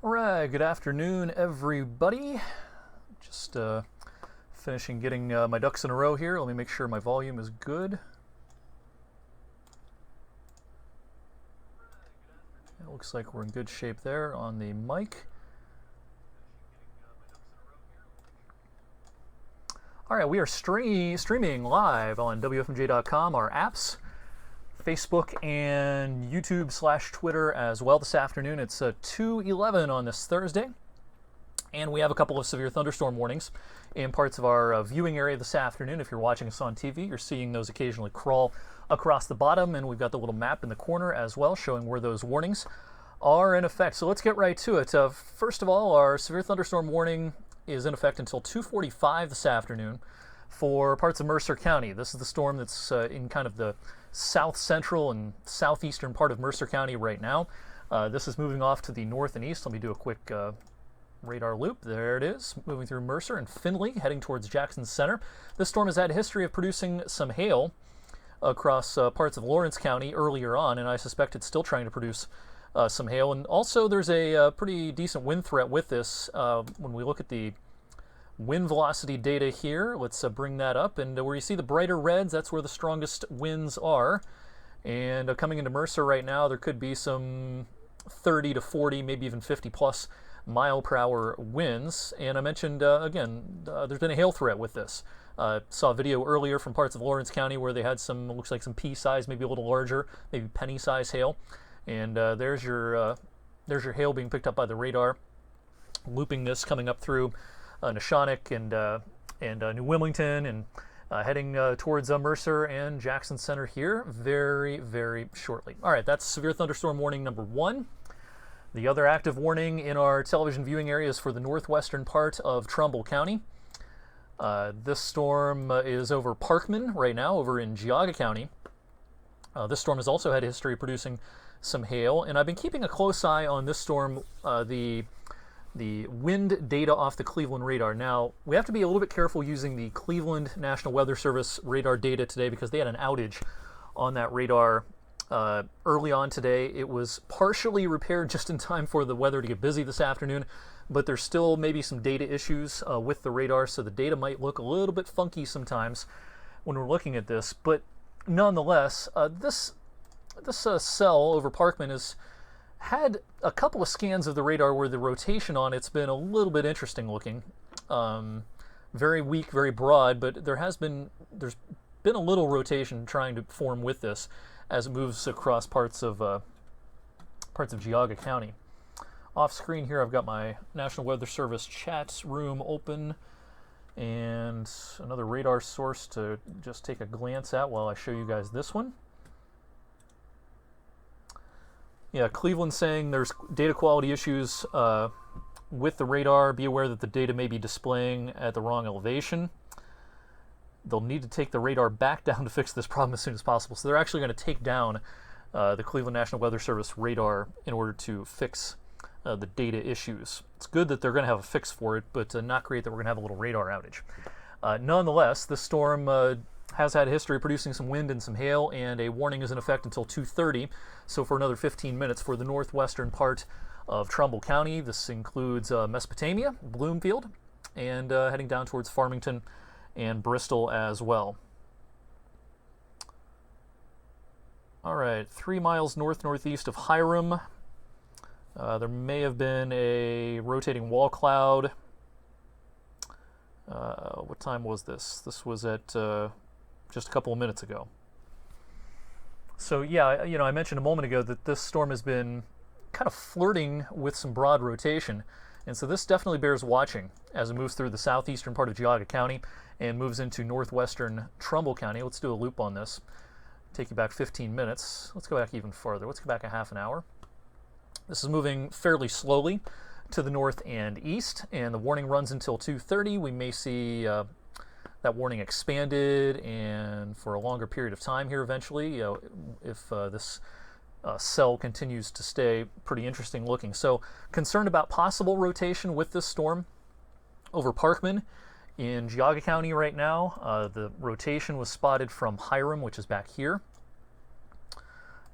Alright, good afternoon everybody. Just finishing getting my ducks in a row here. Let me make sure my volume is good. It looks like we're in good shape there on the mic. Alright, we are streaming live on WFMJ.com, our apps, Facebook and YouTube/Twitter as well this afternoon. It's 2:11 on this Thursday, and we have a couple of severe thunderstorm warnings in parts of our viewing area this afternoon. If you're watching us on TV, you're seeing those occasionally crawl across the bottom, and we've got the little map in the corner as well showing where those warnings are in effect. So let's get right to it. First of all, our severe thunderstorm warning is in effect until 2:45 this afternoon for parts of Mercer County. This is the storm that's in kind of the south central and southeastern part of Mercer County right now. This is moving off to the north and east. Let me do a quick radar loop. There it is, moving through Mercer and Findlay, heading towards Jackson Center. This storm has had a history of producing some hail across parts of Lawrence County earlier on, and I suspect it's still trying to produce some hail. And also there's a pretty decent wind threat with this. When we look at the wind velocity data here, let's bring that up, and where you see the brighter reds, that's where the strongest winds are. And coming into Mercer right now, there could be some 30 to 40, maybe even 50 plus mile per hour winds. And I mentioned again, there's been a hail threat with this. Saw a video earlier from parts of Lawrence County where they had some, looks like some pea size, maybe a little larger, maybe penny size hail. And there's your hail being picked up by the radar, looping this, coming up through Neshonoc and New Wilmington, and heading towards Mercer and Jackson Center here very, very shortly. All right, that's severe thunderstorm warning number 1. The other active warning in our television viewing area is for the northwestern part of Trumbull County. This storm is over Parkman right now, over in Geauga County. This storm has also had a history of producing some hail, and I've been keeping a close eye on this storm, the wind data off the Cleveland radar. Now, we have to be a little bit careful using the Cleveland National Weather Service radar data today because they had an outage on that radar early on today. It was partially repaired just in time for the weather to get busy this afternoon, but there's still maybe some data issues with the radar, so the data might look a little bit funky sometimes when we're looking at this. But nonetheless, this cell over Parkman has had a couple of scans of the radar where the rotation on it's been a little bit interesting looking. Very weak, very broad, but there's been a little rotation trying to form with this as it moves across parts of Geauga County. Off screen here, I've got my National Weather Service chat room open and another radar source to just take a glance at while I show you guys this one. Yeah, Cleveland saying there's data quality issues with the radar. Be aware that the data may be displaying at the wrong elevation. They'll need to take the radar back down to fix this problem as soon as possible. So they're actually going to take down the Cleveland National Weather Service radar in order to fix the data issues. It's good that they're going to have a fix for it, but not great that we're going to have a little radar outage. Nonetheless, this storm has had a history of producing some wind and some hail, and a warning is in effect until 2:30, so for another 15 minutes for the northwestern part of Trumbull County. This includes Mesopotamia, Bloomfield, and heading down towards Farmington and Bristol as well. All right, 3 miles north-northeast of Hiram. There may have been a rotating wall cloud What time was this? This was at just a couple of minutes ago. So yeah, I mentioned a moment ago that this storm has been kind of flirting with some broad rotation, and so this definitely bears watching as it moves through the southeastern part of Geauga County and moves into northwestern Trumbull County. Let's do a loop on this. Take you back 15 minutes. Let's go back even farther. Let's go back a half an hour. This is moving fairly slowly to the north and east, and the warning runs until 2:30. We may see that warning expanded and for a longer period of time here eventually, if this cell continues to stay pretty interesting looking. So concerned about possible rotation with this storm over Parkman in Geauga County right now. The rotation was spotted from Hiram, which is back here.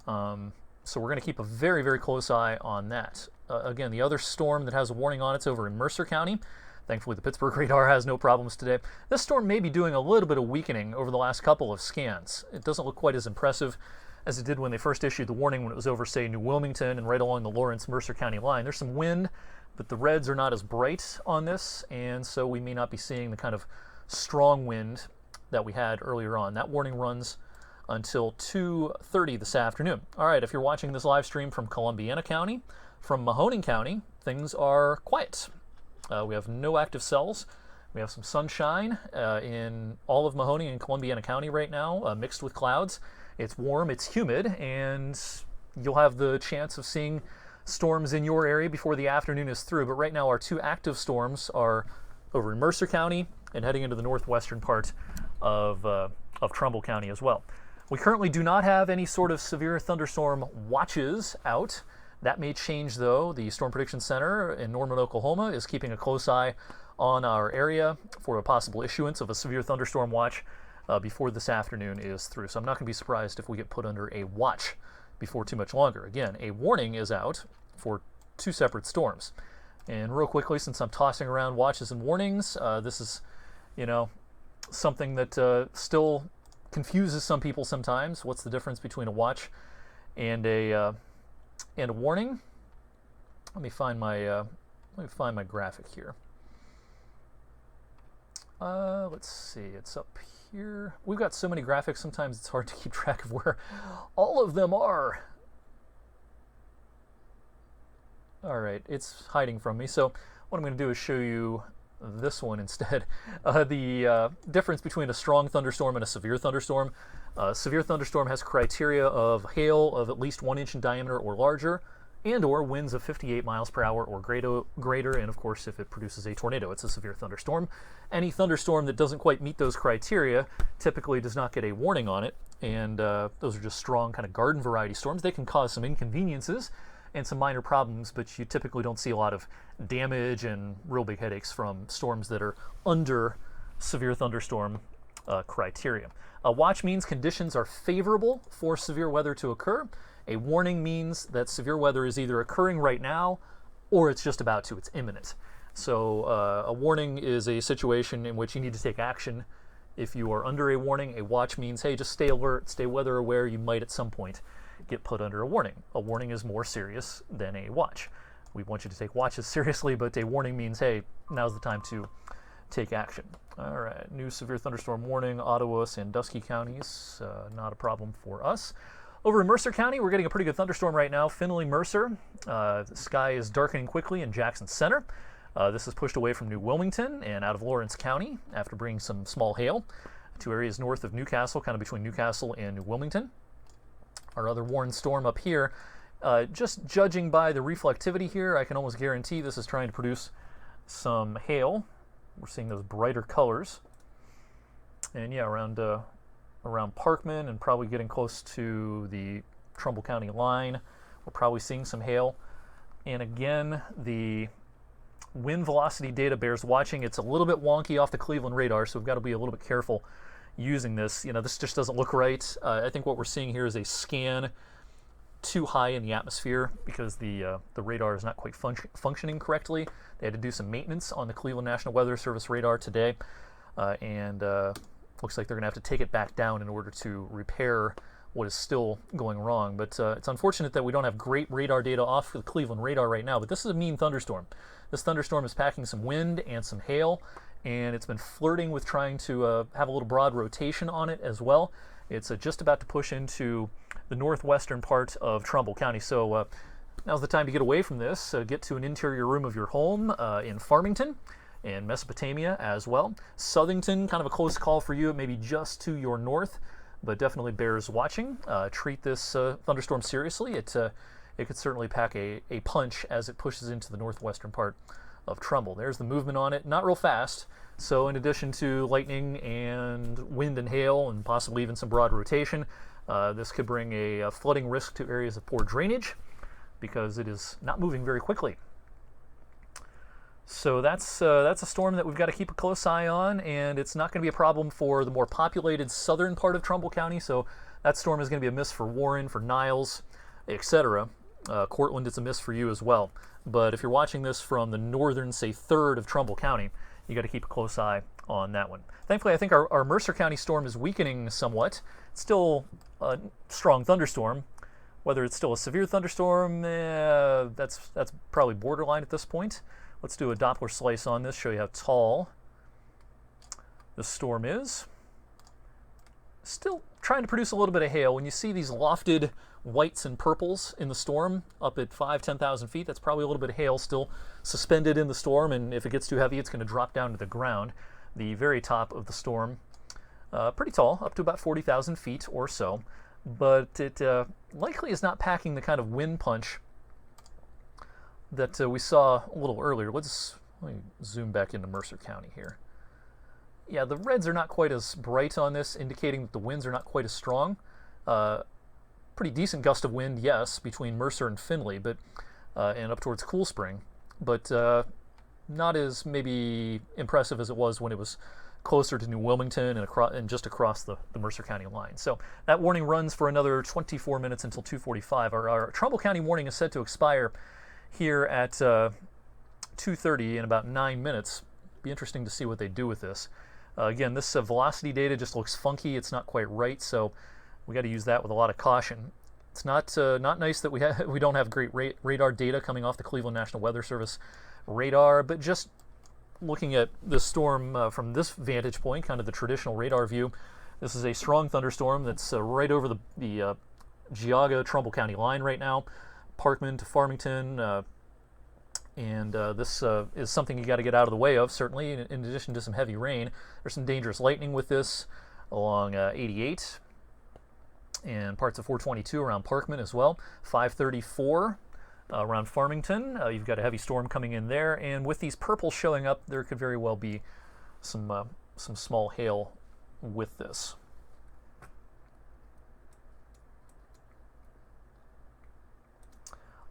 So we're going to keep a very, very close eye on that. Again, the other storm that has a warning on it's over in Mercer County. Thankfully, the Pittsburgh radar has no problems today. This storm may be doing a little bit of weakening over the last couple of scans. It doesn't look quite as impressive as it did when they first issued the warning when it was over, say, New Wilmington and right along the Lawrence-Mercer County line. There's some wind, but the reds are not as bright on this, and so we may not be seeing the kind of strong wind that we had earlier on. That warning runs until 2:30 this afternoon. All right, if you're watching this live stream from Columbiana County, from Mahoning County, things are quiet. We have no active cells. We have some sunshine in all of Mahoning and Columbiana County right now, mixed with clouds. It's warm, it's humid, and you'll have the chance of seeing storms in your area before the afternoon is through. But right now our two active storms are over in Mercer County and heading into the northwestern part of Trumbull County as well. We currently do not have any sort of severe thunderstorm watches out. That may change, though. The Storm Prediction Center in Norman, Oklahoma is keeping a close eye on our area for a possible issuance of a severe thunderstorm watch before this afternoon is through. So I'm not going to be surprised if we get put under a watch before too much longer. Again, a warning is out for two separate storms. And real quickly, since I'm tossing around watches and warnings, this is, something that still confuses some people sometimes. What's the difference between a watch and a warning? Let me find my graphic here. Let's see, it's up here. We've got so many graphics, sometimes it's hard to keep track of where all of them are. All right, it's hiding from me. So what I'm going to do is show you this one instead. The difference between a strong thunderstorm and a severe thunderstorm. Severe thunderstorm has criteria of hail of at least 1 inch in diameter or larger, and or winds of 58 miles per hour or greater, and of course if it produces a tornado, it's a severe thunderstorm. Any thunderstorm that doesn't quite meet those criteria typically does not get a warning on it, and those are just strong kind of garden variety storms. They can cause some inconveniences and some minor problems, but you typically don't see a lot of damage and real big headaches from storms that are under severe thunderstorm criteria. A watch means conditions are favorable for severe weather to occur. A warning means that severe weather is either occurring right now or it's just about to, it's imminent. So a warning is a situation in which you need to take action if you are under a warning. A watch means, hey, just stay alert, stay weather aware, you might at some point get put under a warning. A warning is more serious than a watch. We want you to take watches seriously, but a warning means, hey, now's the time to take action. All right, new severe thunderstorm warning, Ottawa, Sandusky counties, not a problem for us. Over in Mercer County, we're getting a pretty good thunderstorm right now. Findlay, Mercer, the sky is darkening quickly in Jackson Center. This is pushed away from New Wilmington and out of Lawrence County after bringing some small hail to areas north of Newcastle, kind of between Newcastle and New Wilmington. Our other warned storm up here, just judging by the reflectivity here, I can almost guarantee this is trying to produce some hail. We're seeing those brighter colors. And yeah, around Parkman and probably getting close to the Trumbull County line, we're probably seeing some hail. And again, the wind velocity data bears watching. It's a little bit wonky off the Cleveland radar, so we've got to be a little bit careful using this. This just doesn't look right. I think what we're seeing here is a scan too high in the atmosphere because the radar is not quite functioning correctly. They had to do some maintenance on the Cleveland National Weather Service radar today, and looks like they're going to have to take it back down in order to repair what is still going wrong. But it's unfortunate that we don't have great radar data off the Cleveland radar right now, but this is a mean thunderstorm. This thunderstorm is packing some wind and some hail, and it's been flirting with trying to have a little broad rotation on it as well. It's just about to push into the northwestern part of Trumbull County. So now's the time to get away from this, get to an interior room of your home in Farmington and Mesopotamia as well. Southington, kind of a close call for you. It may be just to your north, but definitely bears watching. Treat this thunderstorm seriously. It could certainly pack a punch as it pushes into the northwestern part of Trumbull. There's the movement on it, not real fast. So in addition to lightning and wind and hail and possibly even some broad rotation, this could bring a flooding risk to areas of poor drainage because it is not moving very quickly. So that's a storm that we've got to keep a close eye on, and it's not going to be a problem for the more populated southern part of Trumbull County. So that storm is going to be a miss for Warren, for Niles, etc. Cortland, it's a miss for you as well. But if you're watching this from the northern, say, third of Trumbull County, you got to keep a close eye on that one. Thankfully, I think our Mercer County storm is weakening somewhat. It's still a strong thunderstorm. Whether it's still a severe thunderstorm, that's probably borderline at this point. Let's do a Doppler slice on this, show you how tall the storm is. Still trying to produce a little bit of hail. When you see these lofted whites and purples in the storm up at 10,000 feet, that's probably a little bit of hail still suspended in the storm, and if it gets too heavy, it's going to drop down to the ground. The very top of the storm, pretty tall, up to about 40,000 feet or so, but it likely is not packing the kind of wind punch that we saw a little earlier. Let me zoom back into Mercer County here. Yeah, the reds are not quite as bright on this, indicating that the winds are not quite as strong. Pretty decent gust of wind, yes, between Mercer and Findlay, but and up towards Cool Spring, but not as maybe impressive as it was when it was closer to New Wilmington and just across the Mercer County line. So that warning runs for another 24 minutes until 2:45. Our Trumbull County warning is set to expire here at 2:30 in about 9 minutes. Be interesting to see what they do with this. Again, this velocity data just looks funky. It's not quite right, so we got to use that with a lot of caution. It's not nice that we don't have great radar data coming off the Cleveland National Weather Service radar, but just looking at the storm from this vantage point, kind of the traditional radar view, this is a strong thunderstorm that's right over the Geauga-Trumbull County line right now, Parkman to Farmington, and this is something you got to get out of the way of, certainly, in addition to some heavy rain. There's some dangerous lightning with this along 88 and parts of 422 around Parkman as well. 534 around Farmington, you've got a heavy storm coming in there, and with these purples showing up, there could very well be some small hail with this.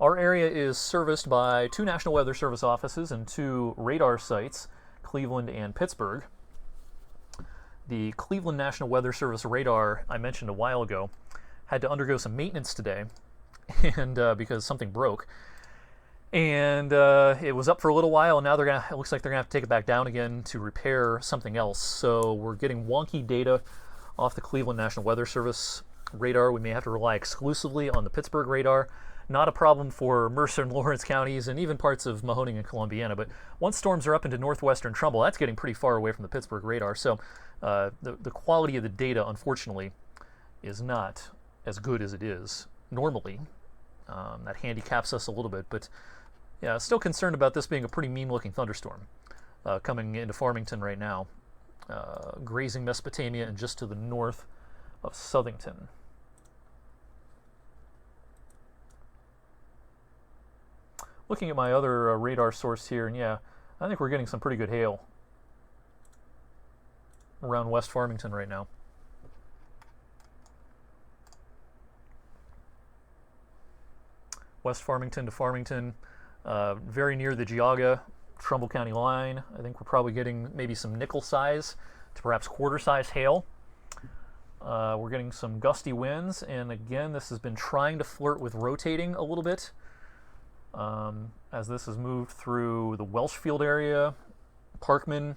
Our area is serviced by 2 National Weather Service offices and 2 radar sites, Cleveland and Pittsburgh. The Cleveland National Weather Service radar I mentioned a while ago had to undergo some maintenance today, and because something broke, and it was up for a little while, and now it looks like they're gonna have to take it back down again to repair something else. So we're getting wonky data off the Cleveland National Weather Service radar. We may have to rely exclusively on the Pittsburgh radar. Not a problem for Mercer and Lawrence counties and even parts of Mahoning and Columbiana, but once storms are up into northwestern Trumbull, that's getting pretty far away from the Pittsburgh radar. So the quality of the data, unfortunately, is not as good as it is normally. That handicaps us a little bit, but yeah, still concerned about this being a pretty mean-looking thunderstorm coming into Farmington right now, grazing Mesopotamia and just to the north of Southington. Looking at my other radar source here, and yeah, I think we're getting some pretty good hail around West Farmington right now. West Farmington to Farmington, very near the Geauga, Trumbull County line. I think we're probably getting maybe some nickel size to perhaps quarter size hail. We're getting some gusty winds, and again, this has been trying to flirt with rotating a little bit. As this has moved through the Welshfield area, Parkman,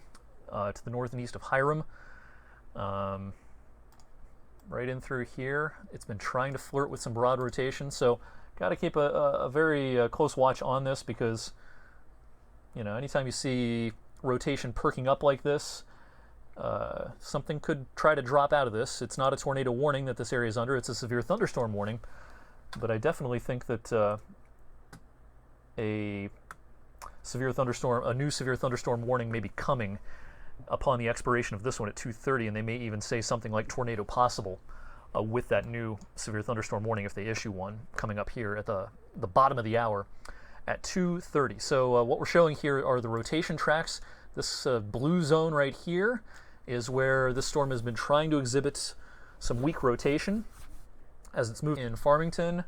to the north and east of Hiram, right in through here. It's been trying to flirt with some broad rotation, so got to keep a very close watch on this, because anytime you see rotation perking up like this, something could try to drop out of this. It's not a tornado warning that this area is under, it's a severe thunderstorm warning, but I definitely think that a new severe thunderstorm warning may be coming upon the expiration of this one at 2:30, and they may even say something like tornado possible with that new severe thunderstorm warning if they issue one coming up here at the bottom of the hour at 2:30. So what we're showing here are the rotation tracks. This blue zone right here is where this storm has been trying to exhibit some weak rotation as it's moving in Farmington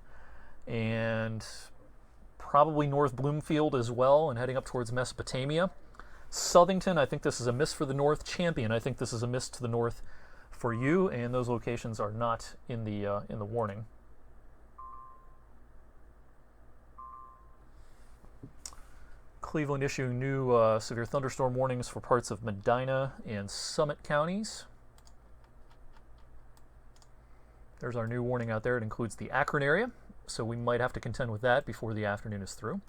and probably North Bloomfield as well and heading up towards Mesopotamia. Southington, I think this is a miss for the north. Champion, I think this is a miss to the north for you, and those locations are not in the warning. Cleveland issuing new severe thunderstorm warnings for parts of Medina and Summit counties. There's our new warning out there. It includes the Akron area, so we might have to contend with that before the afternoon is through.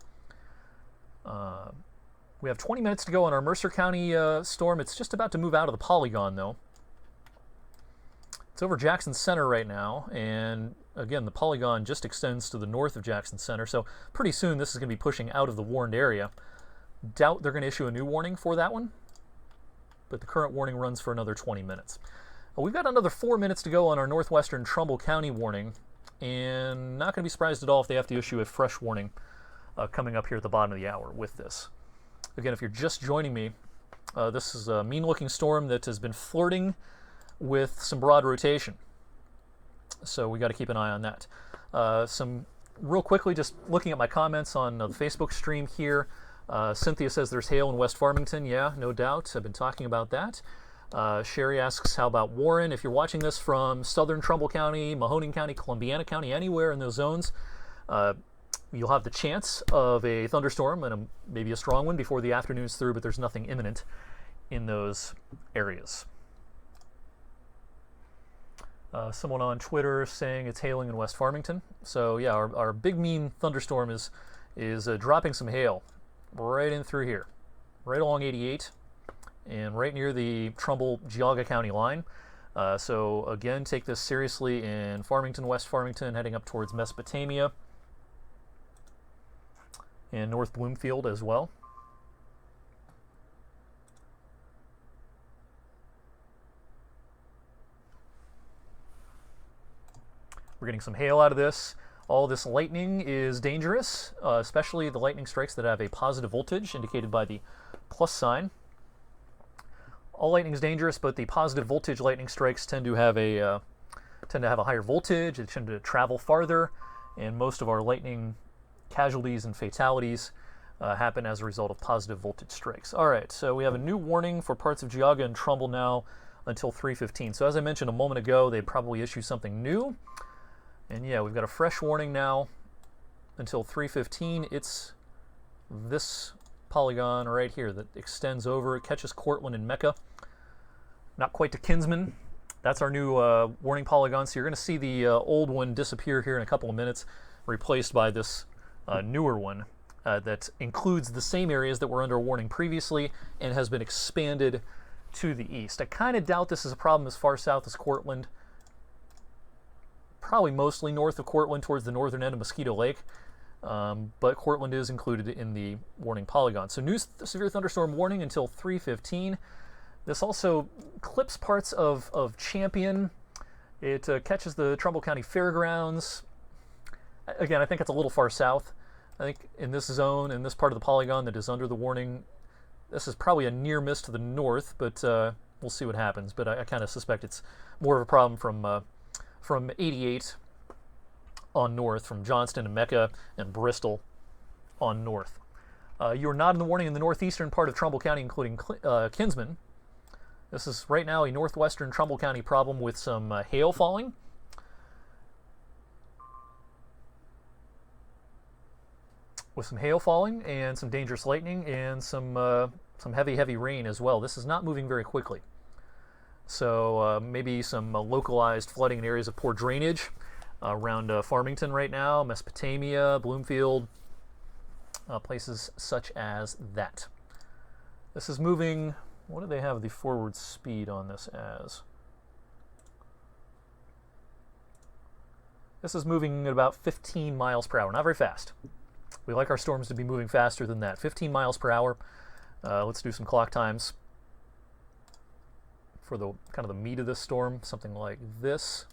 We have 20 minutes to go on our Mercer County storm. It's just about to move out of the polygon, though. It's over Jackson Center right now, and again, the polygon just extends to the north of Jackson Center, so pretty soon this is going to be pushing out of the warned area. Doubt they're going to issue a new warning for that one, but the current warning runs for another 20 minutes. We've got another 4 minutes to go on our northwestern Trumbull County warning, and not going to be surprised at all if they have to issue a fresh warning coming up here at the bottom of the hour with this. Again, if you're just joining me, this is a mean-looking storm that has been flirting with some broad rotation, so we got to keep an eye on that. Real quickly, just looking at my comments on the Facebook stream here, Cynthia says there's hail in West Farmington. Yeah, no doubt. I've been talking about that. Sherry asks, how about Warren? If you're watching this from southern Trumbull County, Mahoning County, Columbiana County, anywhere in those zones, you'll have the chance of a thunderstorm and maybe a strong one before the afternoon's through, but there's nothing imminent in those areas. Someone on Twitter saying it's hailing in West Farmington. So yeah, our big mean thunderstorm is dropping some hail right in through here, right along 88 and right near the Trumbull-Geauga County line. So again, take this seriously in Farmington, West Farmington, heading up towards Mesopotamia and North Bloomfield as well. We're getting some hail out of this. All this lightning is dangerous, especially the lightning strikes that have a positive voltage indicated by the plus sign. All lightning is dangerous, but the positive voltage lightning strikes tend to have a higher voltage. They tend to travel farther, and most of our lightning casualties and fatalities happen as a result of positive voltage strikes. All right, so we have a new warning for parts of Geauga and Trumbull now until 3:15. So as I mentioned a moment ago, they'd probably issue something new. And yeah, we've got a fresh warning now until 3:15. It's this polygon right here that extends over. It catches Cortland and Mecca. Not quite to Kinsman. That's our new warning polygon. So you're going to see the old one disappear here in a couple of minutes, replaced by this newer one that includes the same areas that were under a warning previously and has been expanded to the east. I kind of doubt this is a problem as far south as Cortland. Probably mostly north of Cortland towards the northern end of Mosquito Lake, but Cortland is included in the warning polygon. So new severe thunderstorm warning until 3:15. This also clips parts of Champion. It catches the Trumbull County Fairgrounds. Again, I think it's a little far south. I think in this zone, in this part of the polygon that is under the warning, this is probably a near miss to the north, but we'll see what happens. But I kind of suspect it's more of a problem from 88 on north, from Johnston and Mecca and Bristol on north. You're not in the warning in the northeastern part of Trumbull County, including Kinsman. This is right now a northwestern Trumbull County problem with some hail falling. With some hail falling and some dangerous lightning and some heavy rain as well. This is not moving very quickly. So maybe some localized flooding in areas of poor drainage around Farmington right now, Mesopotamia, Bloomfield, places such as that. This is moving, what do they have the forward speed on this as? This is moving at about 15 miles per hour, not very fast. We like our storms to be moving faster than that. 15 miles per hour. Let's do some clock times for the kind of the meat of this storm, something like this.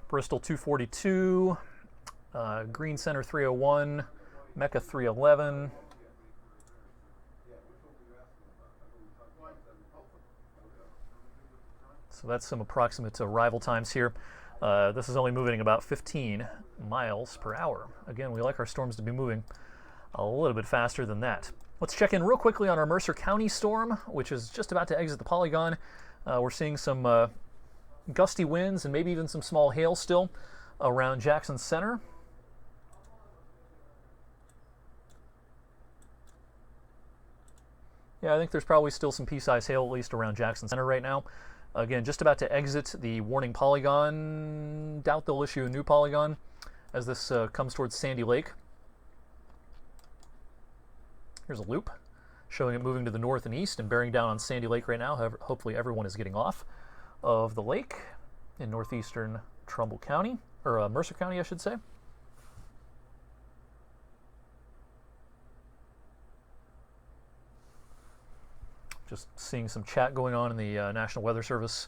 Bristol 242, Green Center 301, Mecca 311. So that's some approximate arrival times here. This is only moving about 15 miles per hour. Again, we like our storms to be moving a little bit faster than that. Let's check in real quickly on our Mercer County storm, which is just about to exit the polygon. We're seeing some gusty winds and maybe even some small hail still around Jackson Center. Yeah, I think there's probably still some pea-sized hail, at least around Jackson Center right now. Again, just about to exit the warning polygon. Doubt they'll issue a new polygon as this comes towards Sandy Lake. Here's a loop showing it moving to the north and east and bearing down on Sandy Lake right now. However, hopefully everyone is getting off of the lake in northeastern Trumbull County, or Mercer County, I should say. Just seeing some chat going on in the National Weather Service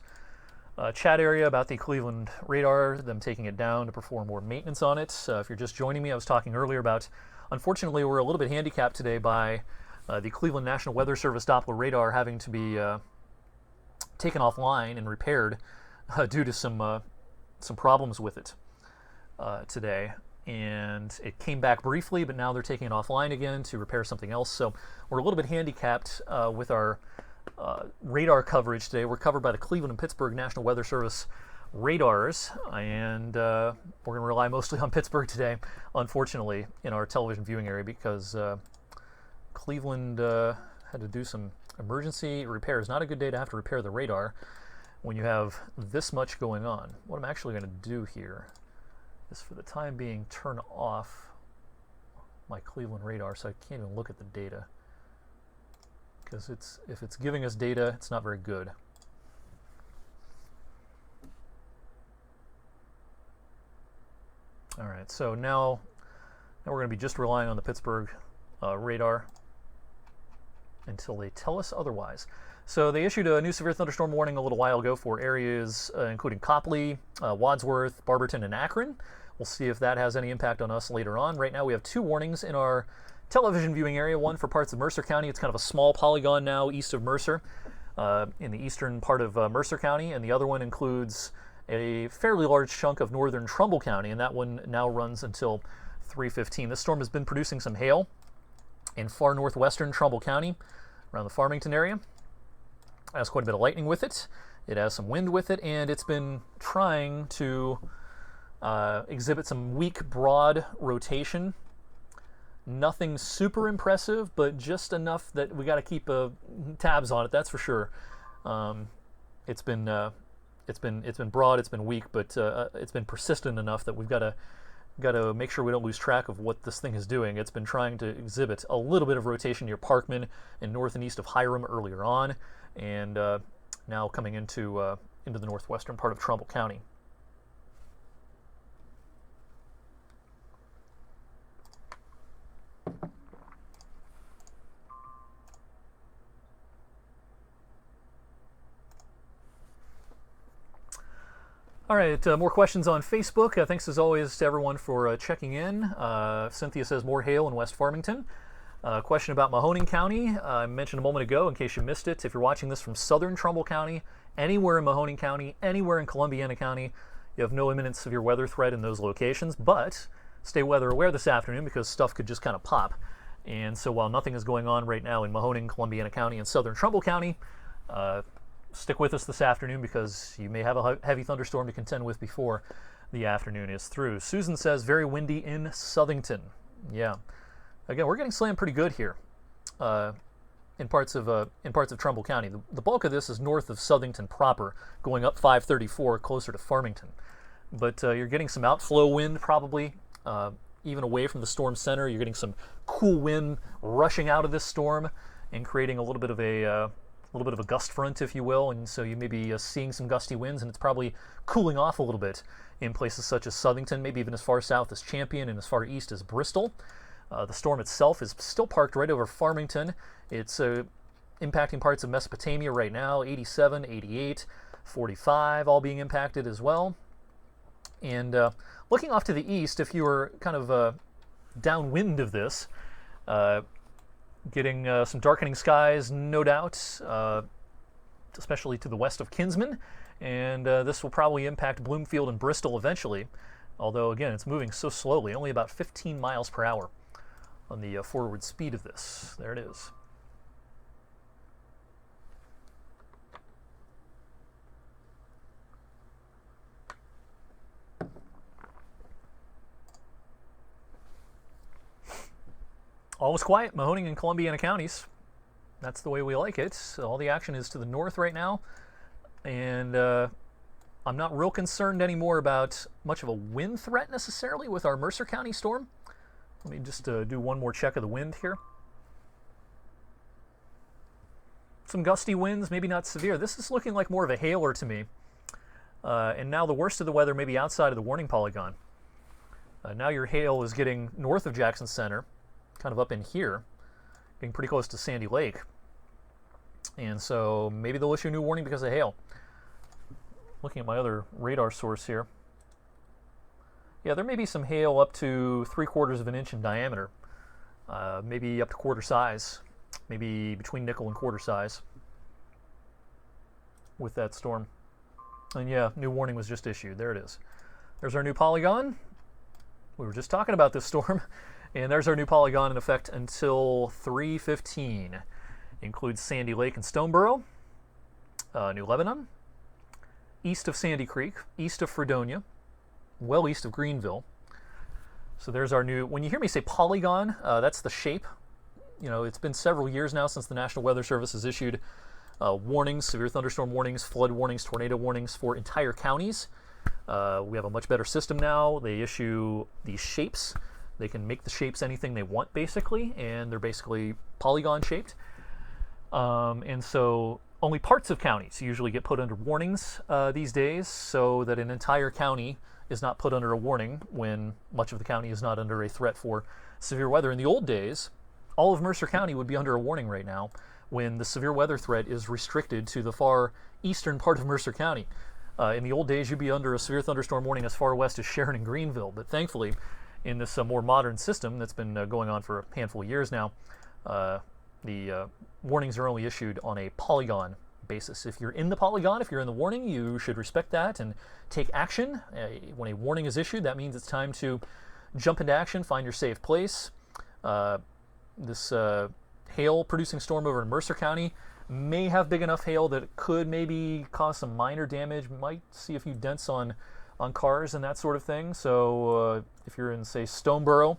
chat area about the Cleveland radar, them taking it down to perform more maintenance on it. If you're just joining me, I was talking earlier about, unfortunately, we're a little bit handicapped today by the Cleveland National Weather Service Doppler radar having to be taken offline and repaired due to some problems with it today. And it came back briefly, but now they're taking it offline again to repair something else. So we're a little bit handicapped with our radar coverage today. We're covered by the Cleveland and Pittsburgh National Weather Service radars, and we're going to rely mostly on Pittsburgh today, unfortunately, in our television viewing area, because Cleveland had to do some emergency repairs. Not a good day to have to repair the radar when you have this much going on. What I'm actually going to do here is, for the time being, turn off my Cleveland radar so I can't even look at the data, because if it's giving us data, it's not very good. All right, so now we're going to be just relying on the Pittsburgh radar until they tell us otherwise. So they issued a new severe thunderstorm warning a little while ago for areas including Copley, Wadsworth, Barberton, and Akron. We'll see if that has any impact on us later on. Right now we have two warnings in our television viewing area, one for parts of Mercer County. It's kind of a small polygon now east of Mercer, in the eastern part of Mercer County, and the other one includes a fairly large chunk of northern Trumbull County, and that one now runs until 3:15. This storm has been producing some hail in far northwestern Trumbull County, around the Farmington area. It has quite a bit of lightning with it. It has some wind with it, and it's been trying to exhibit some weak, broad rotation. Nothing super impressive, but just enough that we got to keep tabs on it. That's for sure. It's been broad, it's been weak, but it's been persistent enough that we've got to make sure we don't lose track of what this thing is doing. It's been trying to exhibit a little bit of rotation near Parkman and north and east of Hiram earlier on, and now coming into the northwestern part of Trumbull County. All right, more questions on Facebook. Thanks as always to everyone for checking in. Cynthia says more hail in West Farmington. Question about Mahoning County. I mentioned a moment ago, in case you missed it, if you're watching this from southern Trumbull County, anywhere in Mahoning County, anywhere in Columbiana County, you have no imminent severe weather threat in those locations, but stay weather aware this afternoon because stuff could just kind of pop. And so while nothing is going on right now in Mahoning, Columbiana County, and southern Trumbull County, stick with us this afternoon because you may have a heavy thunderstorm to contend with before the afternoon is through. Susan says very windy in Southington. Yeah. Again, we're getting slammed pretty good here. in parts of Trumbull County. The bulk of this is north of Southington proper, going up 534 closer to Farmington. But you're getting some outflow wind probably, even away from the storm center. You're getting some cool wind rushing out of this storm and creating a little bit of a gust front, if you will. And so you may be seeing some gusty winds, and it's probably cooling off a little bit in places such as Southington, maybe even as far south as Champion and as far east as Bristol. The storm itself is still parked right over Farmington. It's impacting parts of Mesopotamia right now, 87, 88, 45, all being impacted as well. And looking off to the east, if you were kind of downwind of this, getting some darkening skies, no doubt, especially to the west of Kinsman. And this will probably impact Bloomfield and Bristol eventually, although, again, it's moving so slowly, only about 15 miles per hour on the forward speed of this. There it is. All was quiet, Mahoning and Columbiana counties. That's the way we like it. All the action is to the north right now, and I'm not real concerned anymore about much of a wind threat necessarily with our Mercer County storm. Let me just do one more check of the wind here. Some gusty winds, maybe not severe. This is looking like more of a hailer to me. And now the worst of the weather may be outside of the warning polygon. Now your hail is getting north of Jackson Center, kind of up in here, getting pretty close to Sandy Lake. And so maybe they'll issue a new warning because of hail. Looking at my other radar source here. Yeah, there may be some hail up to 3/4 of an inch in diameter, maybe up to quarter size, maybe between nickel and quarter size with that storm. And yeah, new warning was just issued. There it is. There's our new polygon. We were just talking about this storm, and there's our new polygon in effect until 3:15. Includes Sandy Lake and Stoneboro, New Lebanon, east of Sandy Creek, east of Fredonia, well east of Greenville. So there's our new, when you hear me say polygon, that's the shape. You know, it's been several years now since the National Weather Service has issued warnings, severe thunderstorm warnings, flood warnings, tornado warnings for entire counties. We have a much better system now. They issue these shapes. They can make the shapes anything they want, basically, and they're basically polygon shaped. And so only parts of counties usually get put under warnings these days, so that an entire county is not put under a warning when much of the county is not under a threat for severe weather. In the old days, all of Mercer County would be under a warning right now when the severe weather threat is restricted to the far eastern part of Mercer County. In the old days, you'd be under a severe thunderstorm warning as far west as Sharon and Greenville, but thankfully, in this more modern system that's been going on for a handful of years now, the warnings are only issued on a polygon basis. If you're in the polygon, if you're in the warning, you should respect that and take action. When a warning is issued, that means it's time to jump into action, find your safe place. This hail-producing storm over in Mercer County may have big enough hail that it could maybe cause some minor damage, might see a few dents on cars and that sort of thing. So if you're in, say, Stoneboro,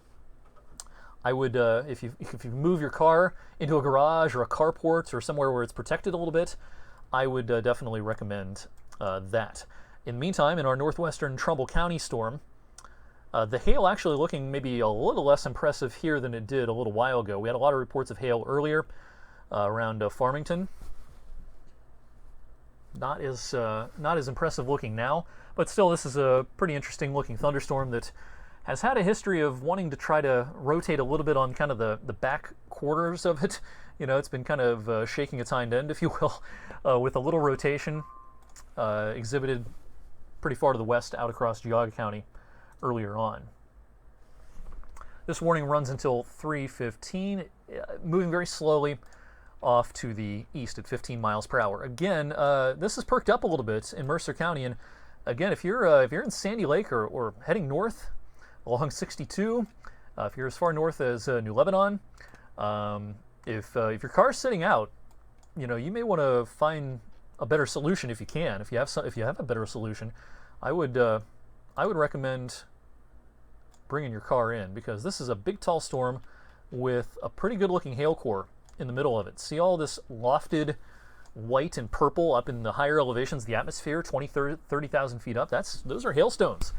I would, if you move your car into a garage or a carport or somewhere where it's protected a little bit, I would definitely recommend that. In the meantime, in our northwestern Trumbull County storm, the hail actually looking maybe a little less impressive here than it did a little while ago. We had a lot of reports of hail earlier around Farmington. Not as impressive looking now, but still, this is a pretty interesting looking thunderstorm that has had a history of wanting to try to rotate a little bit on kind of the back quarters of it. You know, it's been kind of shaking its hind end, if you will, with a little rotation exhibited pretty far to the west out across Geauga County earlier on. This warning runs until 3:15, moving very slowly off to the east at 15 miles per hour. Again, this is perked up a little bit in Mercer County, and again, if you're in Sandy Lake or heading north along 62, if you're as far north as New Lebanon, if your car's sitting out, you know, you may want to find a better solution if you can. If you have a better solution, I would recommend bringing your car in, because this is a big tall storm with a pretty good looking hail core in the middle of it. See all this lofted white and purple up in the higher elevations of the atmosphere, 20, 30,000 feet up? Those are hailstones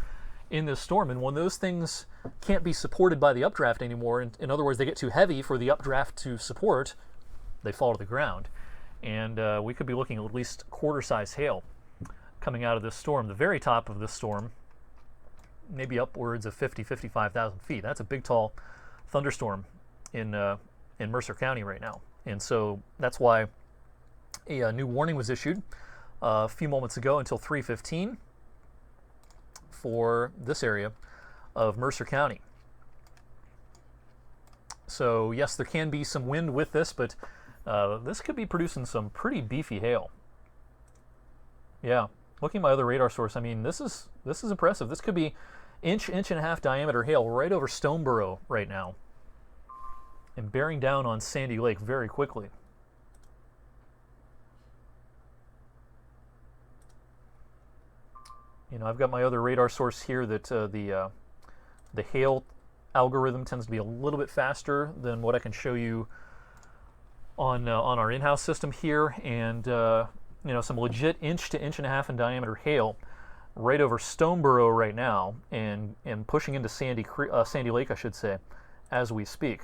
in this storm. And when those things can't be supported by the updraft anymore, in other words, they get too heavy for the updraft to support, they fall to the ground. And we could be looking at least quarter-size hail coming out of this storm. The very top of this storm, maybe upwards of 50, 55,000 feet. That's a big, tall thunderstorm in Mercer County right now. And so that's why a new warning was issued a few moments ago until 3:15 for this area of Mercer County. So yes, there can be some wind with this, but this could be producing some pretty beefy hail. Yeah, looking at my other radar source, I mean, this is impressive. This could be inch and a half diameter hail right over Stoneboro right now, and bearing down on Sandy Lake very quickly. You know, I've got my other radar source here that the hail algorithm tends to be a little bit faster than what I can show you on our in-house system here, and you know, some legit inch to inch and a half in diameter hail right over Stoneboro right now, and pushing into Sandy Lake, I should say, as we speak.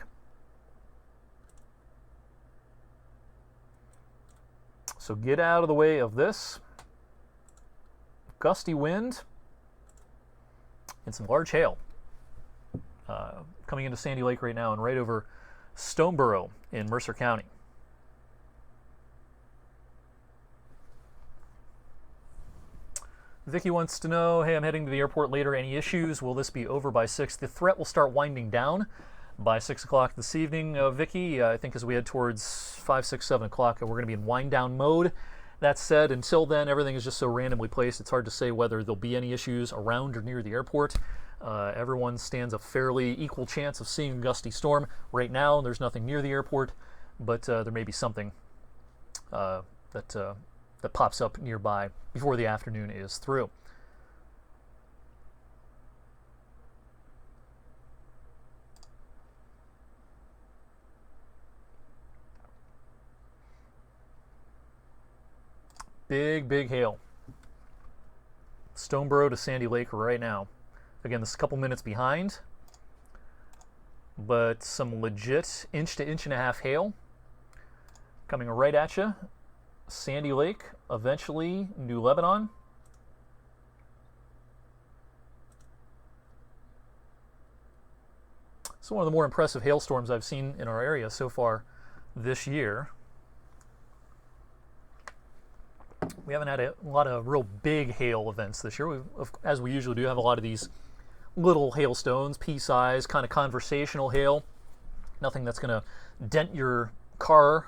So get out of the way of this. Gusty wind and some large hail coming into Sandy Lake right now and right over Stoneboro in Mercer County. Vicky wants to know, hey, I'm heading to the airport later. Any issues? Will this be over by 6? The threat will start winding down by 6 o'clock this evening, Vicky. I think as we head towards 5, 6, 7 o'clock, we're going to be in wind down mode. That said, until then, everything is just so randomly placed, it's hard to say whether there'll be any issues around or near the airport. Everyone stands a fairly equal chance of seeing a gusty storm. Right now, there's nothing near the airport, but there may be something that pops up nearby before the afternoon is through. Big hail. Stoneboro to Sandy Lake right now. Again, this is a couple minutes behind, but some legit inch to inch and a half hail coming right at you. Sandy Lake, eventually New Lebanon. It's one of the more impressive hailstorms I've seen in our area so far this year. We haven't had a lot of real big hail events this year. As we usually do, have a lot of these little hailstones, pea-size, kind of conversational hail. Nothing that's going to dent your car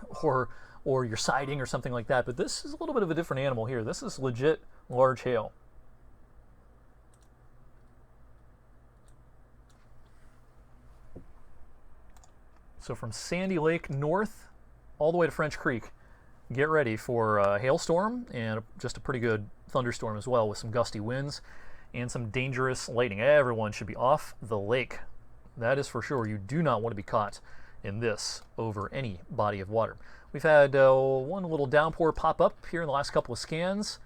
or your siding or something like that. But this is a little bit of a different animal here. This is legit large hail. So from Sandy Lake north all the way to French Creek, get ready for a hailstorm and just a pretty good thunderstorm as well, with some gusty winds and some dangerous lightning. Everyone should be off the lake. That is for sure. You do not want to be caught in this over any body of water. We've had one little downpour pop up here in the last couple of scans.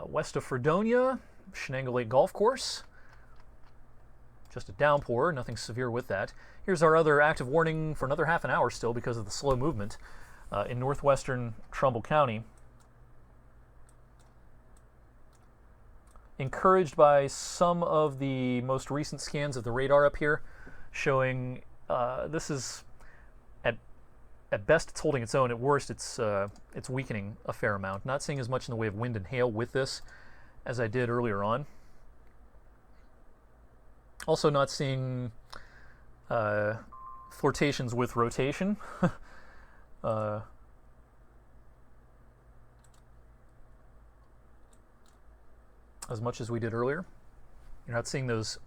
West of Fredonia, Shenango Lake Golf Course. Just a downpour, nothing severe with that. Here's our other active warning for another half an hour still because of the slow movement in northwestern Trumbull County. Encouraged by some of the most recent scans of the radar up here, showing this is at best it's holding its own. At worst, it's weakening a fair amount. Not seeing as much in the way of wind and hail with this as I did earlier on. Also, not seeing flirtations with rotation. As much as we did earlier. You're not seeing those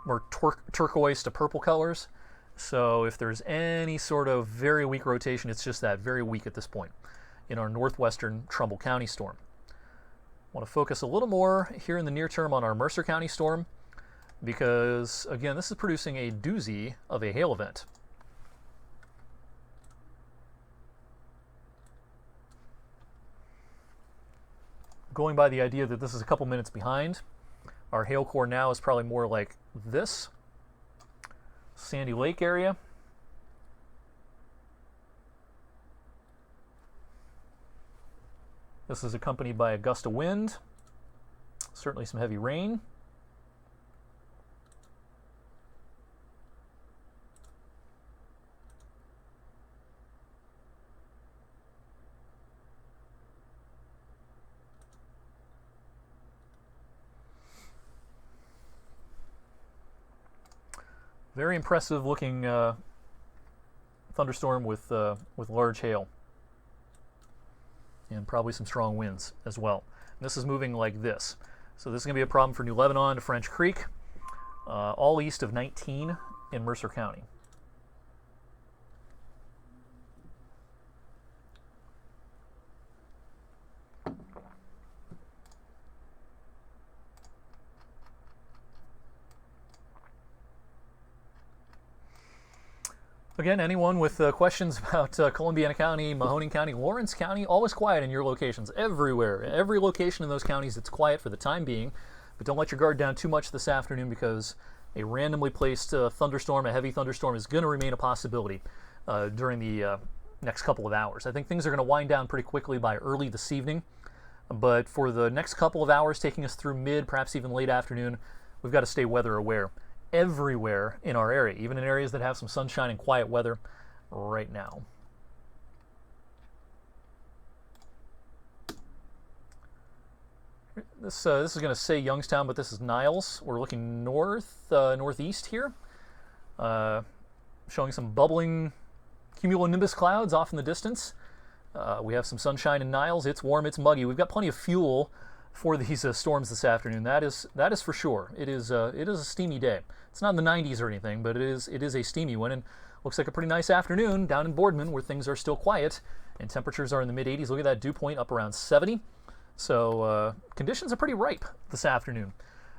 more turquoise to purple colors. So if there's any sort of very weak rotation, it's just that, very weak at this point in our northwestern Trumbull County storm. I want to focus a little more here in the near term on our Mercer County storm, because again, this is producing a doozy of a hail event. going by the idea that this is a couple minutes behind, our hail core now is probably more like this. Sandy Lake area. This is accompanied by a gust of wind, certainly some heavy rain. Very impressive looking thunderstorm with large hail. And probably some strong winds as well. And this is moving like this. So this is going to be a problem for New Lebanon to French Creek, all east of 19 in Mercer County. Again, anyone with questions about Columbiana County, Mahoning County, Lawrence County, always quiet in your locations, everywhere. Every location in those counties, it's quiet for the time being, but don't let your guard down too much this afternoon because a randomly placed thunderstorm, a heavy thunderstorm, is going to remain a possibility during the next couple of hours. I think things are going to wind down pretty quickly by early this evening, but for the next couple of hours, taking us through mid, perhaps even late afternoon, we've got to stay weather aware. Everywhere in our area, even in areas that have some sunshine and quiet weather right now. This is going to say Youngstown, but this is Niles. We're looking northeast here, showing some bubbling cumulonimbus clouds off in the distance. We have some sunshine in Niles. It's warm, it's muggy. We've got plenty of fuel for these storms this afternoon. That is for sure. It is a steamy day. It's not in the 90s or anything, but it is a steamy one, and looks like a pretty nice afternoon down in Boardman where things are still quiet and temperatures are in the mid 80s. Look at that dew point up around 70. So conditions are pretty ripe this afternoon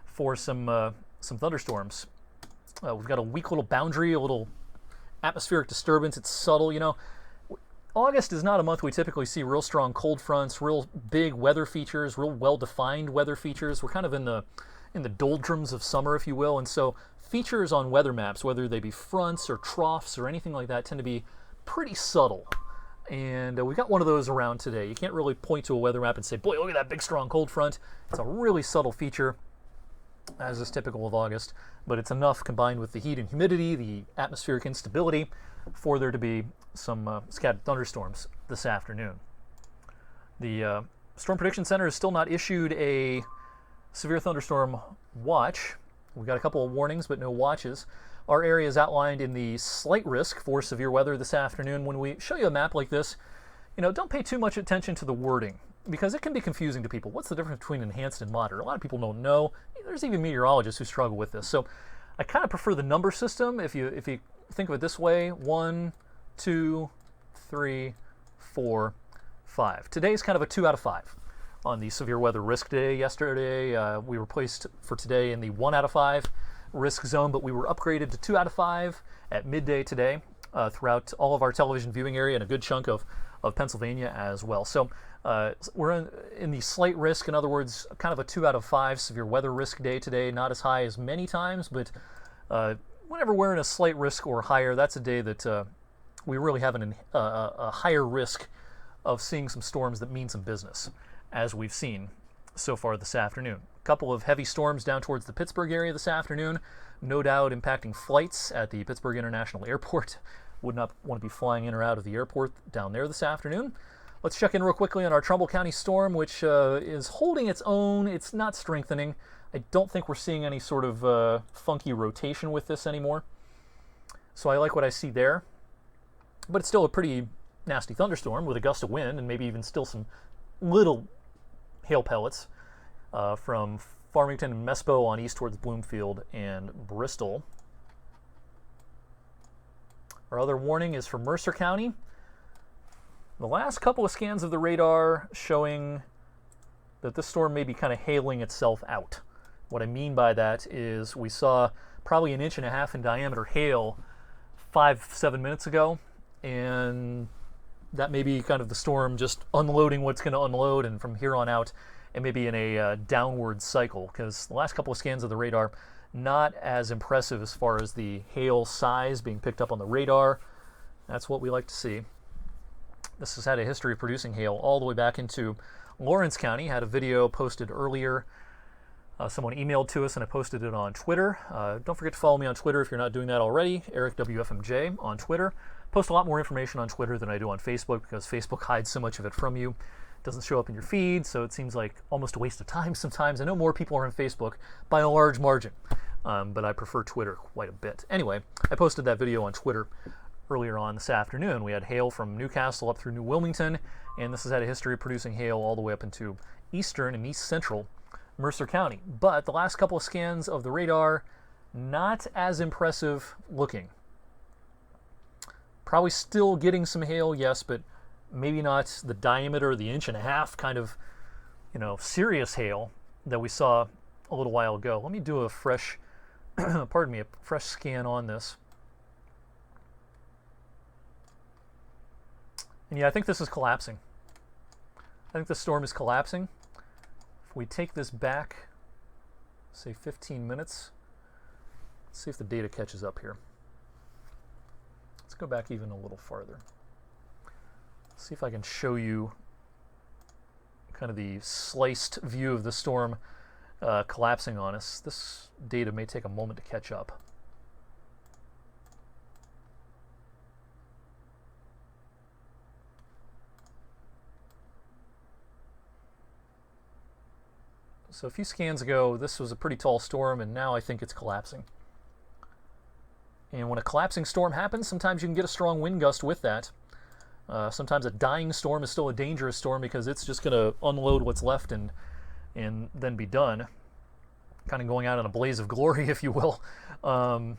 for some thunderstorms. We've got a weak little boundary, a little atmospheric disturbance. It's subtle, you know. August is not a month we typically see real strong cold fronts, real big weather features, real well-defined weather features. We're kind of in the doldrums of summer, if you will, and so features on weather maps, whether they be fronts or troughs or anything like that, tend to be pretty subtle. And we've got one of those around today. You can't really point to a weather map and say, boy, look at that big strong cold front. It's a really subtle feature, as is typical of August, but it's enough combined with the heat and humidity, the atmospheric instability, for there to be some scattered thunderstorms this afternoon. The Storm Prediction Center has still not issued a severe thunderstorm watch. We've got a couple of warnings, but no watches. Our area is outlined in the slight risk for severe weather this afternoon. When we show you a map like this, you know, don't pay too much attention to the wording because it can be confusing to people. What's the difference between enhanced and moderate? A lot of people don't know. There's even meteorologists who struggle with this. So I kind of prefer the number system. If you think of it this way: 1, 2, 3, 4, 5. Today's kind of a 2 out of 5 on the severe weather risk day. Yesterday, we were placed for today in the 1 out of 5 risk zone, but we were upgraded to 2 out of 5 at midday today throughout all of our television viewing area and a good chunk of Pennsylvania as well. So we're in the slight risk, in other words, kind of a 2 out of 5 severe weather risk day today. Not as high as many times, but whenever we're in a slight risk or higher, that's a day that we really have a higher risk of seeing some storms that mean some business, as we've seen so far this afternoon. A couple of heavy storms down towards the Pittsburgh area this afternoon, no doubt impacting flights at the Pittsburgh International Airport. Would not want to be flying in or out of the airport down there this afternoon. Let's check in real quickly on our Trumbull County storm, which is holding its own. It's not strengthening. I don't think we're seeing any sort of funky rotation with this anymore. So I like what I see there. But it's still a pretty nasty thunderstorm with a gust of wind and maybe even still some little hail pellets from Farmington and Mespo on east towards Bloomfield and Bristol. Our other warning is for Mercer County. The last couple of scans of the radar showing that this storm may be kind of hailing itself out. What I mean by that is we saw probably 1.5 inches in diameter hail 5-7 minutes ago, and that may be kind of the storm just unloading what's going to unload, and from here on out, it may be in a downward cycle, because the last couple of scans of the radar, not as impressive as far as the hail size being picked up on the radar. That's what we like to see. This has had a history of producing hail all the way back into Lawrence County. Had a video posted earlier. Someone emailed to us, and I posted it on Twitter. Don't forget to follow me on Twitter if you're not doing that already. Eric WFMJ on Twitter. Post a lot more information on Twitter than I do on Facebook, because Facebook hides so much of it from you. It doesn't show up in your feed, so it seems like almost a waste of time sometimes. I know more people are on Facebook by a large margin, but I prefer Twitter quite a bit. Anyway, I posted that video on Twitter earlier on this afternoon. We had hail from Newcastle up through New Wilmington, and this has had a history of producing hail all the way up into eastern and east central Mercer County. But the last couple of scans of the radar, not as impressive looking. Probably still getting some hail, yes, but maybe not the diameter, the 1.5 inch kind of, serious hail that we saw a little while ago. Let me do a fresh, pardon me, a fresh scan on this. And yeah, I think this is collapsing. I think the storm is collapsing. If we take this back, say 15 minutes, let's see if the data catches up here. Let's go back even a little farther. See if I can show you kind of the sliced view of the storm collapsing on us. This data may take a moment to catch up. So a few scans ago, this was a pretty tall storm, and now I think it's collapsing. And when a collapsing storm happens, sometimes you can get a strong wind gust with that. Sometimes a dying storm is still a dangerous storm, because it's just going to unload what's left and then be done. Kind of going out in a blaze of glory, if you will. I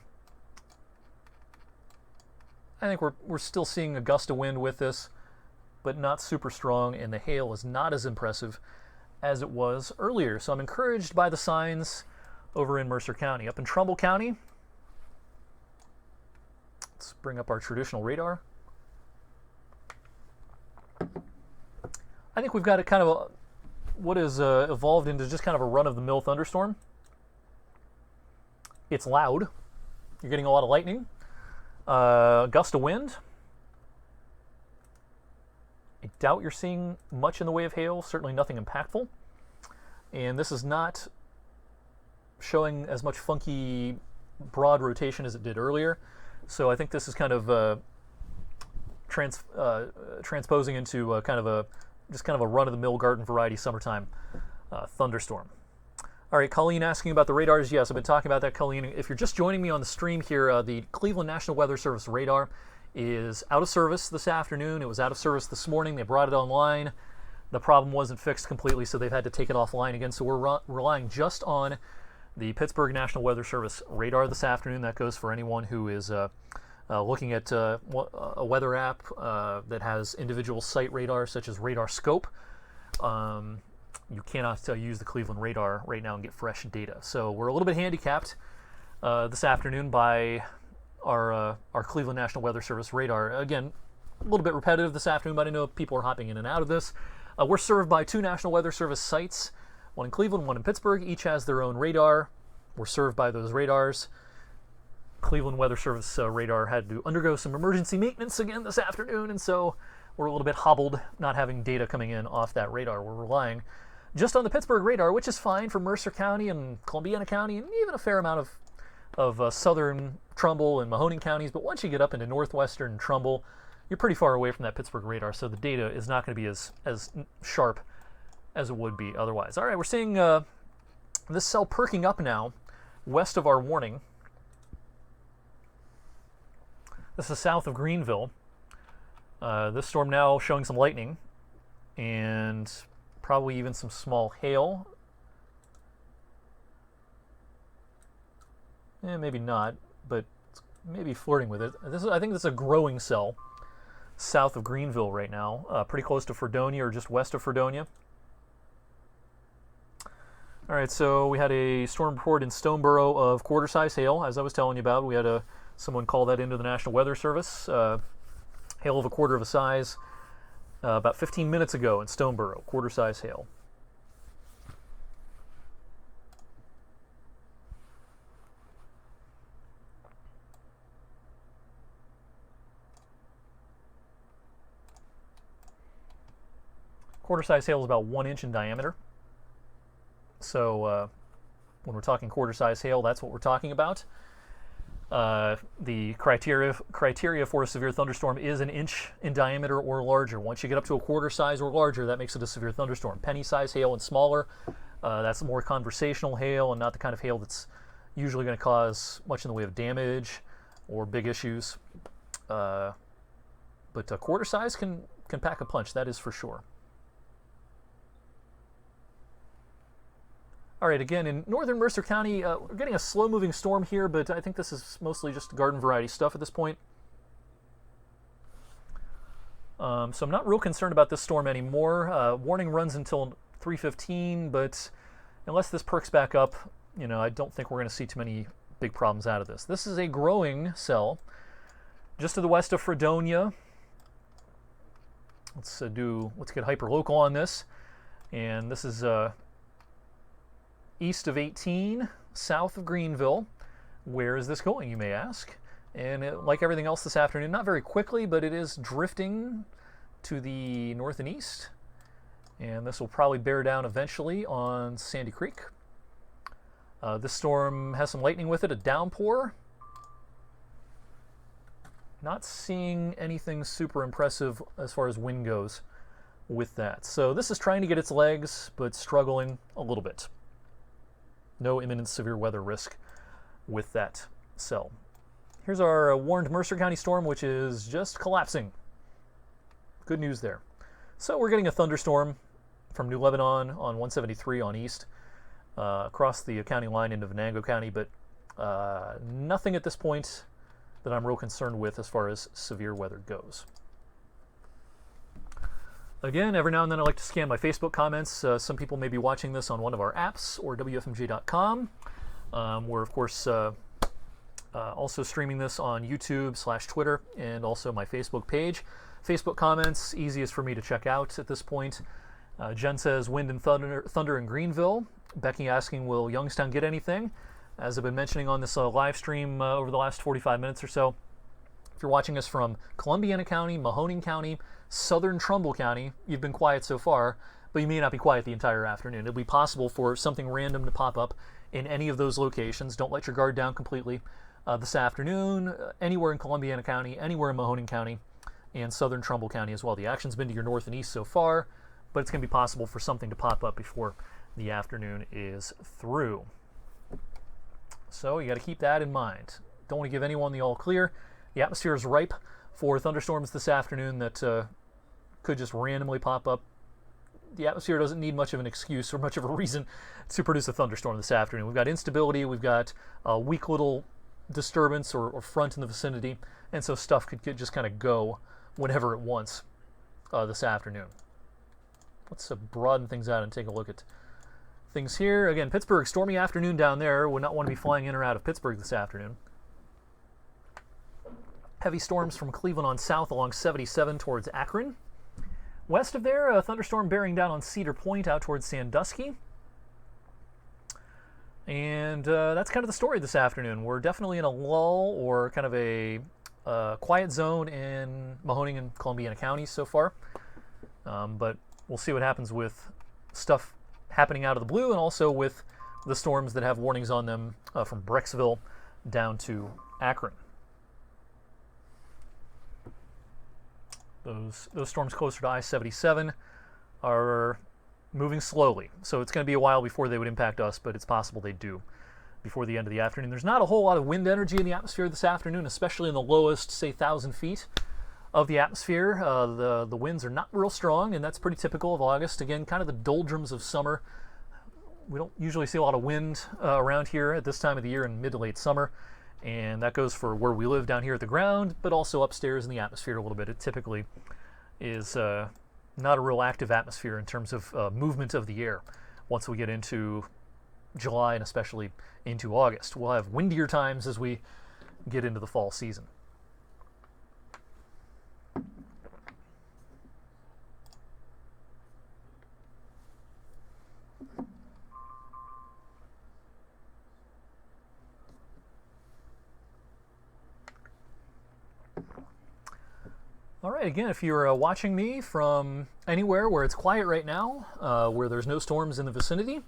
think we're still seeing a gust of wind with this, but not super strong, and the hail is not as impressive as it was earlier. So I'm encouraged by the signs over in Mercer County. Up in Trumbull County, let's bring up our traditional radar. I think we've got a kind of what has evolved into just kind of a run-of-the-mill thunderstorm. It's loud. You're getting a lot of lightning. Gust of wind. I doubt you're seeing much in the way of hail, certainly nothing impactful. And this is not showing as much funky broad rotation as it did earlier. So I think this is kind of transposing into kind of a run-of-the-mill garden variety summertime thunderstorm. All right, Colleen asking about the radars. Yes, I've been talking about that, Colleen. If you're just joining me on the stream here, the Cleveland National Weather Service radar is out of service this afternoon. It was out of service this morning. They brought it online. The problem wasn't fixed completely, so they've had to take it offline again. So we're relying just on the Pittsburgh National Weather Service radar this afternoon. That goes for anyone who is looking at a weather app that has individual site radar, such as Radar Scope. You cannot use the Cleveland radar right now and get fresh data. So we're a little bit handicapped this afternoon by our Cleveland National Weather Service radar. Again, a little bit repetitive this afternoon, but I know people are hopping in and out of this. We're served by 2 National Weather Service sites, one in Cleveland, one in Pittsburgh. Each has their own radar. We're served by those radars. Cleveland Weather Service radar had to undergo some emergency maintenance again this afternoon, and so we're a little bit hobbled not having data coming in off that radar. We're relying just on the Pittsburgh radar, which is fine for Mercer County and Columbiana County, and even a fair amount of southern Trumbull and Mahoning counties. But once you get up into northwestern Trumbull, you're pretty far away from that Pittsburgh radar, so the data is not going to be as sharp as it would be otherwise. All right, we're seeing this cell perking up now west of our warning. This is south of Greenville. This storm now showing some lightning and probably even some small hail. Maybe not, but maybe flirting with it. I think this is a growing cell south of Greenville right now, pretty close to Fredonia or just west of Fredonia. All right, so we had a storm report in Stoneboro of quarter-size hail, as I was telling you about. We had someone call that into the National Weather Service. Hail of a quarter of a size about 15 minutes ago in Stoneborough, quarter-size hail. Quarter-size hail is about 1 inch in diameter. So when we're talking quarter-size hail, that's what we're talking about. The criteria for a severe thunderstorm is 1 inch in diameter or larger. Once you get up to a quarter size or larger, that makes it a severe thunderstorm. Penny-size hail and smaller, that's more conversational hail and not the kind of hail that's usually going to cause much in the way of damage or big issues. But quarter size can pack a punch, that is for sure. All right, again, in northern Mercer County, we're getting a slow-moving storm here, but I think this is mostly just garden variety stuff at this point. So I'm not real concerned about this storm anymore. Warning runs until 3:15, but unless this perks back up, I don't think we're going to see too many big problems out of this. This is a growing cell just to the west of Fredonia. Let's get hyperlocal on this, and this is east of 18, south of Greenville. Where is this going, you may ask? And like everything else this afternoon, not very quickly, but it is drifting to the north and east. And this will probably bear down eventually on Sandy Creek. This storm has some lightning with it, a downpour. Not seeing anything super impressive as far as wind goes with that. So this is trying to get its legs, but struggling a little bit. No imminent severe weather risk with that cell. Here's our warned Mercer County storm, which is just collapsing. Good news there. So we're getting a thunderstorm from New Lebanon on 173 on east, across the county line into Venango County, but nothing at this point that I'm real concerned with as far as severe weather goes. Again, every now and then I like to scan my Facebook comments. Some people may be watching this on one of our apps or WFMJ.com. We're, of course, also streaming this on YouTube/Twitter and also my Facebook page. Facebook comments, easiest for me to check out at this point. Jen says, wind and thunder in Greenville. Becky asking, will Youngstown get anything? As I've been mentioning on this live stream over the last 45 minutes or so, if you're watching us from Columbiana County, Mahoning County, southern Trumbull County, you've been quiet so far, but you may not be quiet the entire afternoon. It'll be possible for something random to pop up in any of those locations. Don't let your guard down completely. This afternoon, anywhere in Columbiana County, anywhere in Mahoning County, and southern Trumbull County as well. The action's been to your north and east so far, but it's going to be possible for something to pop up before the afternoon is through. So you got to keep that in mind. Don't want to give anyone the all clear. The atmosphere is ripe for thunderstorms this afternoon that could just randomly pop up. The atmosphere doesn't need much of an excuse or much of a reason to produce a thunderstorm this afternoon. We've got instability, we've got a weak little disturbance or front in the vicinity, and so stuff could just kind of go whenever it wants this afternoon. Let's broaden things out and take a look at things here. Again, Pittsburgh, stormy afternoon down there. Would not want to be flying in or out of Pittsburgh this afternoon. Heavy storms from Cleveland on south along 77 towards Akron. West of there, a thunderstorm bearing down on Cedar Point out towards Sandusky. And that's kind of the story this afternoon. We're definitely in a lull or kind of a quiet zone in Mahoning and Columbiana counties so far. But we'll see what happens with stuff happening out of the blue and also with the storms that have warnings on them from Brecksville down to Akron. Those storms closer to I-77 are moving slowly, so it's going to be a while before they would impact us, but it's possible they do before the end of the afternoon. There's not a whole lot of wind energy in the atmosphere this afternoon, especially in the lowest, say, 1,000 feet of the atmosphere. The winds are not real strong, and that's pretty typical of August. Again, kind of the doldrums of summer. We don't usually see a lot of wind around here at this time of the year in mid to late summer. And that goes for where we live down here at the ground, but also upstairs in the atmosphere a little bit. It typically is not a real active atmosphere in terms of movement of the air once we get into July and especially into August. We'll have windier times as we get into the fall season. All right, again, if you're watching me from anywhere where it's quiet right now, where there's no storms in the vicinity,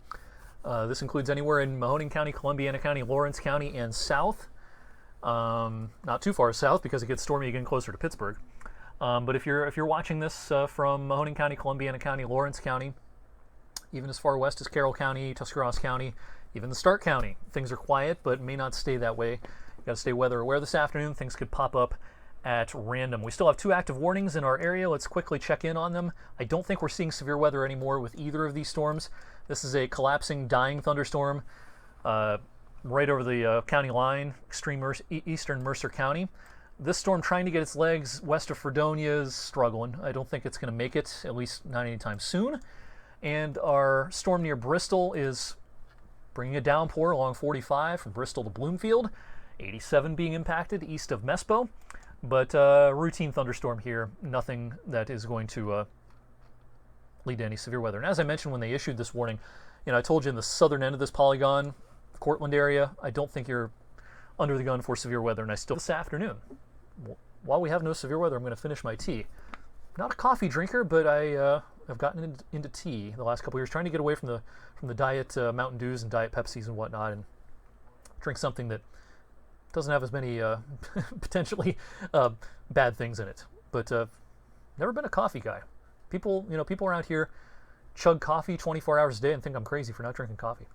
this includes anywhere in Mahoning County, Columbiana County, Lawrence County, and south. Not too far south because it gets stormy again closer to Pittsburgh. But if you're watching this from Mahoning County, Columbiana County, Lawrence County, even as far west as Carroll County, Tuscarawas County, even the Stark County, things are quiet but may not stay that way. You got to stay weather aware this afternoon. Things could pop up at random. We still have 2 active warnings in our area. Let's quickly check in on them. I don't think we're seeing severe weather anymore with either of these storms. This is a collapsing, dying thunderstorm right over the county line, eastern Mercer County. This storm trying to get its legs west of Fredonia is struggling. I don't think it's going to make it, at least not anytime soon. And our storm near Bristol is bringing a downpour along 45 from Bristol to Bloomfield. 87 being impacted east of Mespo. But routine thunderstorm here, nothing that is going to lead to any severe weather. And as I mentioned when they issued this warning, I told you in the southern end of this polygon, Cortland area, I don't think you're under the gun for severe weather. And I still, this afternoon, while we have no severe weather, I'm going to finish my tea. Not a coffee drinker, but I've gotten into tea the last couple of years, trying to get away from the diet Mountain Dews and diet Pepsis and whatnot, and drink something that doesn't have as many potentially bad things in it. But never been a coffee guy. People around here chug coffee 24 hours a day and think I'm crazy for not drinking coffee.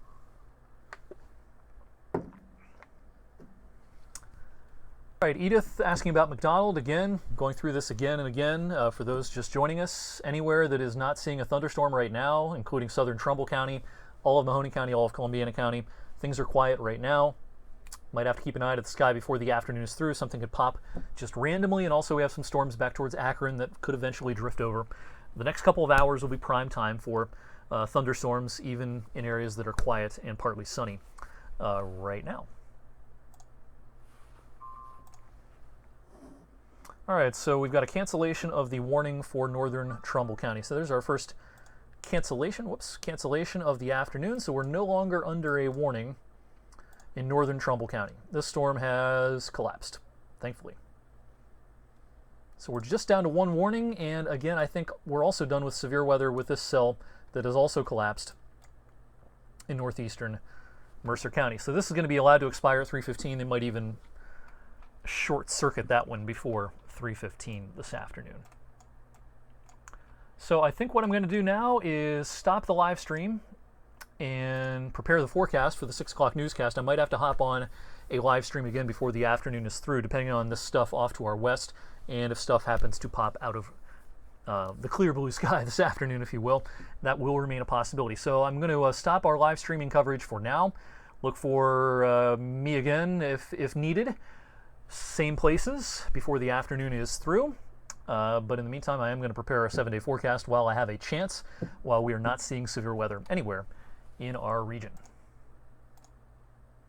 All right, Edith asking about McDonald again, going through this again and again. For those just joining us, anywhere that is not seeing a thunderstorm right now, including southern Trumbull County, all of Mahoning County, all of Columbiana County, things are quiet right now. Might have to keep an eye to the sky before the afternoon is through. Something could pop just randomly, and also we have some storms back towards Akron that could eventually drift over. The next couple of hours will be prime time for thunderstorms, even in areas that are quiet and partly sunny right now. All right, so we've got a cancellation of the warning for northern Trumbull County. So there's our first cancellation of the afternoon. So we're no longer under a warning in northern Trumbull County. This storm has collapsed, thankfully. So we're just down to 1 warning, and again, I think we're also done with severe weather with this cell that has also collapsed in northeastern Mercer County. So this is going to be allowed to expire at 3:15. They might even short circuit that one before 3:15 this afternoon. So I think what I'm going to do now is stop the live stream and prepare the forecast for the 6 o'clock newscast. I might have to hop on a live stream again before the afternoon is through, depending on this stuff off to our west, and if stuff happens to pop out of the clear blue sky this afternoon, if you will. That will remain a possibility. So I'm going to stop our live streaming coverage for now. Look for me again if needed. Same places before the afternoon is through. But in the meantime, I am going to prepare a 7-day forecast while I have a chance, while we are not seeing severe weather anywhere in our region.